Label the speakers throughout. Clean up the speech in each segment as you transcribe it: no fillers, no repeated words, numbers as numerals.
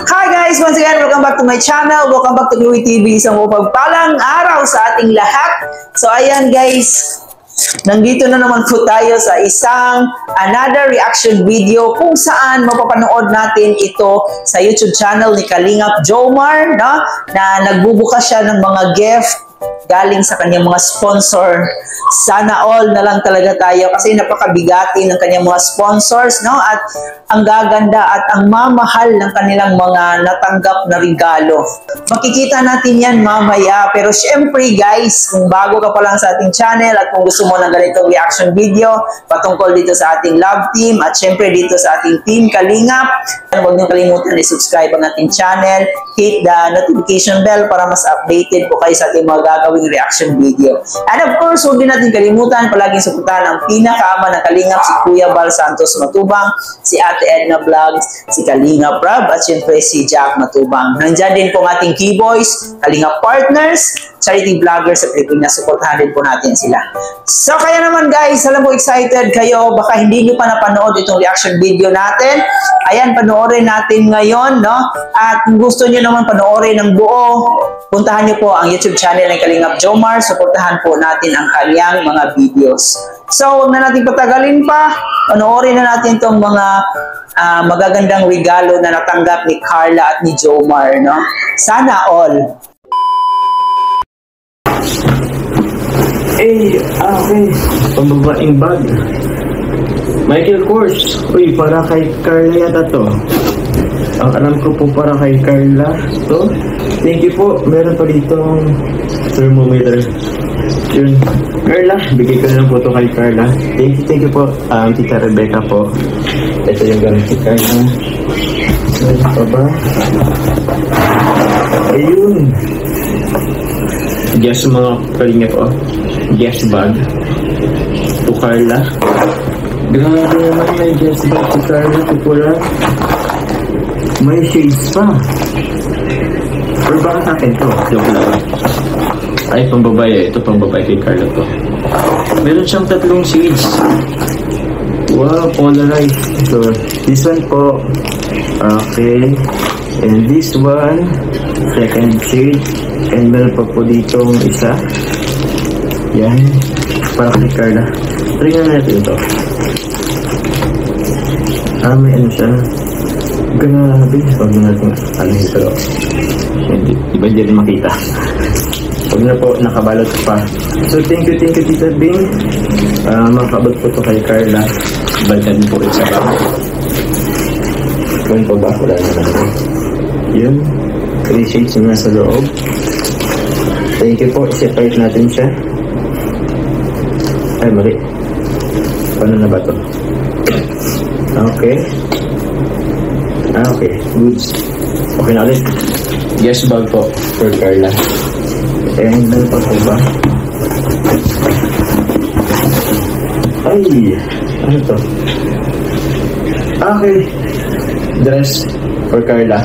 Speaker 1: Hi guys! Once again, welcome back to my channel. Welcome back to Louie TV. Isang mapagpalang araw sa ating lahat. So ayan guys, nandito na naman po tayo sa isang another reaction video kung saan mapapanood natin ito sa YouTube channel ni Kalingap Jomar, no? Na nagbubukas siya ng mga gift galing sa kanyang mga sponsor. Sana all na lang talaga tayo kasi napakabigati ng kanyang mga sponsors, no? At ang gaganda at ang mamahal ng kanilang mga natanggap na regalo. Makikita natin yan mamaya. Pero syempre guys, kung bago ka pa lang sa ating channel at kung gusto mo ng ganitong reaction video patungkol dito sa ating love team at syempre dito sa ating team Kalingap, huwag niyo kalimutan i-subscribe ang ating channel, hit the notification bell para mas updated po kayo sa ating mga gagawing reaction video. And of course, huwag din natin kalimutan palaging suportahan ang pinakaama ng Kalingap, si Kuya Bal Santos Matubang, si Ate Edna Vlogs, si Kalingap Rab, at syempre si Jack Matubang. Nandiyan din po ang ating Keyboys, Kalingap Partners, charity vloggers sa Pilipinas. Suportahan din po natin sila. So kaya naman guys, alam ko excited kayo, baka hindi nyo pa napanood itong reaction video natin. Ayan, panoorin natin ngayon, no? At kung gusto nyo naman panoorin ng buo, puntahan nyo po ang YouTube channel ng Kalingap Jomar. Suportahan po natin ang kanyang mga videos. So, huwag na natin patagalin pa. Panoorin na natin itong mga magagandang regalo na natanggap ni Carla at ni Jomar, no? Sana all.
Speaker 2: Okay. Pambabaing bag. Michael Kors. Uy, para kay Carla yata to. Ang alam ko po para kay Carla to. Thank you po. Meron pa ditong thermometer. Yun. Carla, bigay ko na lang po to kay Carla. Thank you po. Tita Rebecca po. Ito yung gamit si Carla. Meron pa ba? Ayun. Guess mga Kalingap po. Guess bag. To Carla. Grabe naman may guess bag si Carla. Pupula. May shades pa. Or baka sa akin to. Joke lang. Ay, pambabae. Ito pambabae kay Carla to. Meron siyang 3 shades. Wow, polarized. So, this one po. Okay. And this one, second shade. And meron pa po ditong isa. Yan. Para kay Carla. Tringan natin ito. May ano siya. Grabe. Huwag na natin ano ito. Iba hindi rin makita. Huwag na po, nakabalot pa. So, thank you Tita Bing. Makabot po ito kay Carla. Balikan po isa ba? Kung po ba? Wala na natin. Yun. 3 shades na nasa loob. Thank you po. I-separate natin siya. Ay, mali. Paano na ba ito? Okay. Okay. Goods. Okay na ulit. Yes, bag po for Carla. And meron pa po ba? Ay! Ano to? Okay. Dress for Carla.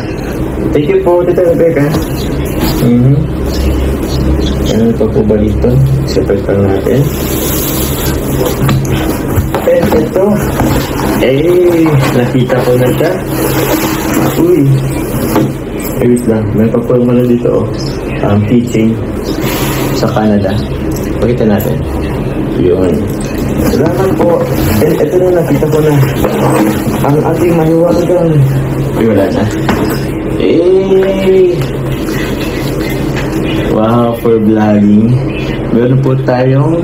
Speaker 2: Thank you po, Tita Rebecca. Ano pa po ba dito? Separate pa natin. And ito. Nakita ko na siya. Uy. Wait lang. May pa po yung dito. Keychain sa Canada. Pakita natin. Yun. Salamat po. And ito na, nakita ko na. Ang ating mahiwagang. Wala na. Wow, for vlogging. Meron po tayong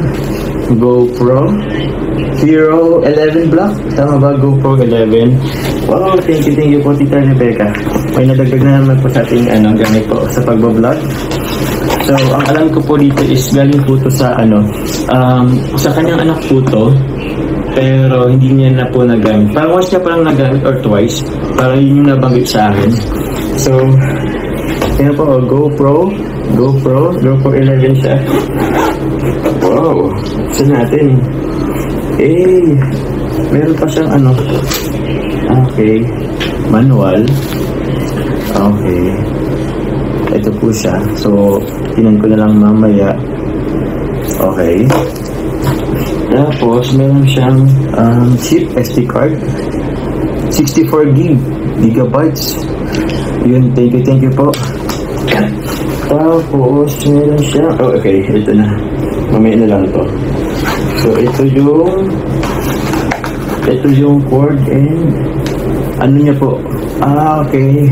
Speaker 2: GoPro Hero 11 Black. Tama ba? GoPro 11. Wow, thank you po Tita Rebecca. May nadagdag na naman po sa ating gamit po sa pagbablog. So, ang alam ko po dito is galing po to sa sa kanyang anak po to. Pero hindi niya na po nagamit. Parang once niya pa lang nagamit or twice. Parang yun yung nabanggit sa akin. So, yan po, GoPro 11 siya. Wow, saan natin? Meron pa siyang okay, manual. Okay, ito po siya. So, tinan ko na lang mamaya. Okay. Tapos, meron siyang chip SD card. 64 gigabytes. Yun, thank you po. Tapos, meron siya. Oh, okay, ito na. Mamaya na lang to. So, ito yung cord and ano niya po. Okay.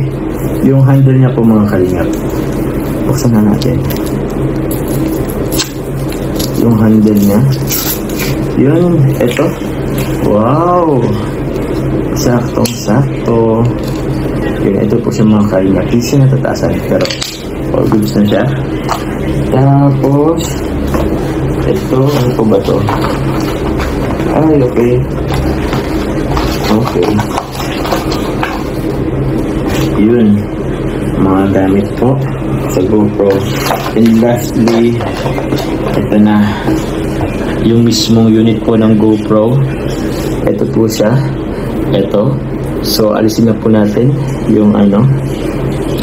Speaker 2: Yung handle niya po mga kalingap. Buksan na natin. Yung handle niya. Yun, ito. Wow! Saktong-sakto. Yun, ito po siya mga kalingap. Hindi siya natataasan, pero all goods na siya. Tapos, ito, ano po ba to? Ay, okay. Okay. Yun, mga gamit po sa GoPro. And lastly, ito na yung mismong unit po ng GoPro. Ito po siya. Ito. So, alisin na po natin yung ano,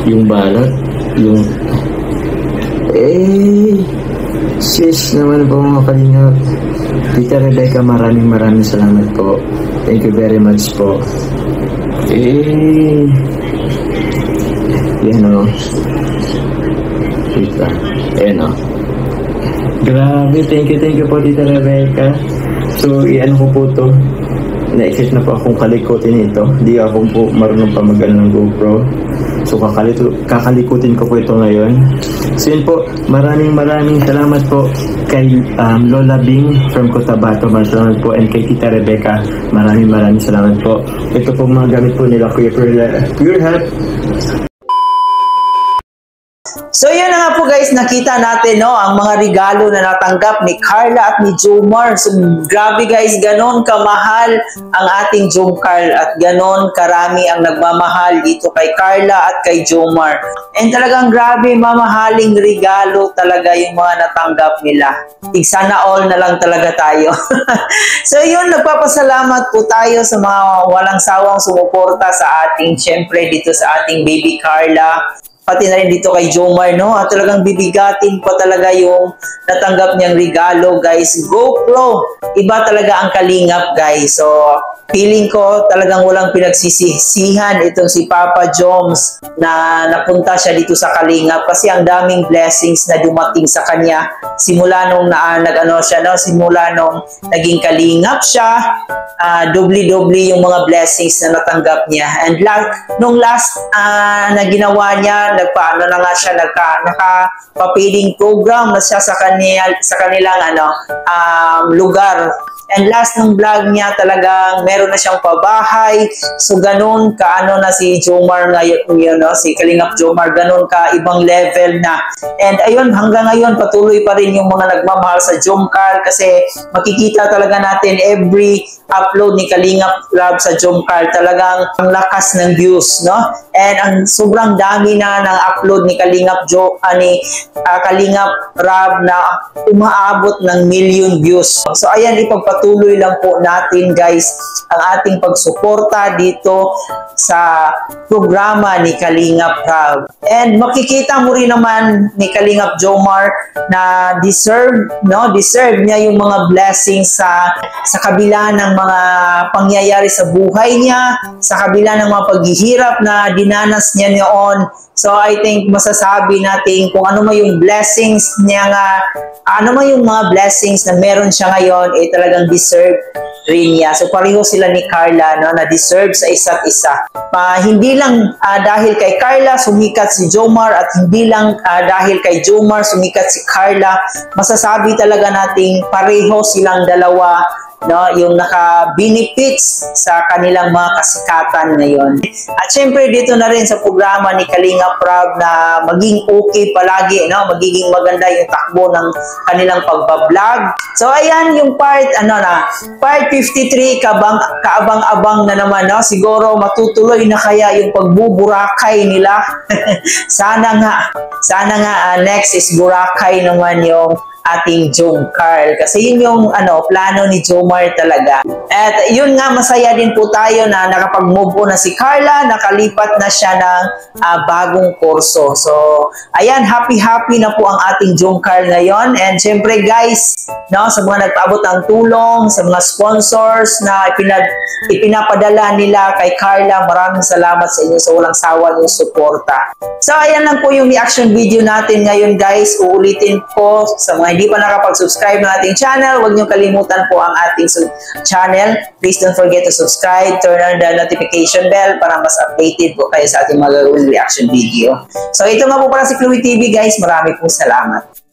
Speaker 2: yung balot, yung sis naman po mga kalingap. Tita Rebecca, maraming salamat po. Thank you very much po. Yan o. Wait lang. Ayan o. Grabe, thank you po Tita Rebecca. So, i-ano ko po to. Na-excite na po akong kalikutin ito. Di ako po marunong pa mag-ano ng GoPro. So, kakalikutin ko po ito ngayon. So, yun po. Maraming salamat po kay Lola Bing from Cotabato. Maraming salamat po. And kay Tita Rebecca. Maraming salamat po. Ito po mga gamit po nila Kuya Pure Health.
Speaker 1: So yun na nga po guys, nakita natin no, ang mga regalo na natanggap ni Carla at ni Jomar. So grabe guys, ganon kamahal ang ating Jomcar at ganon karami ang nagmamahal dito kay Carla at kay Jomar. And talagang grabe, mamahaling regalo talaga yung mga natanggap nila. Sana all na lang talaga tayo. So yun, nagpapasalamat po tayo sa mga walang sawang sumuporta sa ating, syempre dito sa ating baby Carla. Pati na rin dito kay Jomar, no? At talagang bibigatin pa talaga yung natanggap niyang regalo, guys. GoPro! Iba talaga ang kalingap, guys. So, feeling ko talagang walang pinagsisisihan itong si Papa Joms na napunta siya dito sa kalingap kasi ang daming blessings na dumating sa kanya simula nung simula nung naging kalingap siya, doubly yung mga blessings na natanggap niya. And nung last na ginawa niya, nakapapiling program na siya sa kanilang lugar. And last ng vlog niya talagang meron na siyang pabahay. So ganun ka na si Jomar ngayon, no? Si Kalingap Jomar, ganun ka ibang level na. And ayun, hanggang ngayon patuloy pa rin yung mga nagmamahal sa Jomcar kasi makikita talaga natin every upload ni Kalingap Rob sa Jomcar talagang ang lakas ng views, no? And ang sobrang dami na ng upload ni Kalingap Kalingap Rob na umaabot ng million views. So ayan, ipagpatuloy lang po natin guys ang ating pagsuporta dito sa programa ni Kalingap Rob. And makikita mo rin naman ni Kalingap Jomar na deserve niya yung mga blessings sa kabila ng mga pangyayari sa buhay niya, sa kabila ng mga paghihirap na dinanas niya noon. So I think masasabi natin kung ano man yung blessings niya ano man yung mga blessings na meron siya ngayon, talagang deserve rin niya. So pareho sila ni Carla, no, na deserve sa isa't isa. Hindi lang dahil kay Carla sumikat si Jomar at hindi lang dahil kay Jomar sumikat si Carla, masasabi talaga nating pareho silang dalawa, no, yung naka-benefits sa kanilang mga kasikatan ngayon. At syempre dito na rin sa programa ni Kalingap Rob na maging okay palagi, no, magiging maganda yung takbo ng kanilang pagbablog. So ayan yung part 53, kaabang-abang na naman, no. Siguro matutuloy na kaya yung pagbuburakay nila. Sana nga next is Boracay naman yung ating Jong Carl. Kasi yun yung plano ni Jomar talaga. At yun nga, masaya din po tayo na nakapag-move on na si Carla, nakalipat na siya ng bagong kurso. So, ayan, happy na po ang ating Jong Carl ngayon. And syempre guys, no, sa mga nagpaabot ng tulong, sa mga sponsors na ipinapadala nila kay Carla, maraming salamat sa inyo sa walang sawa ng suporta. So, ayan lang po yung reaction video natin ngayon guys. Uulitin po sa mga hindi pa nakapag-subscribe ng ating channel, huwag niyo kalimutan po ang ating channel. Please don't forget to subscribe, turn on the notification bell para mas updated po kayo sa ating magagawing reaction video. So, ito nga po para si Chloe TV guys. Marami pong salamat.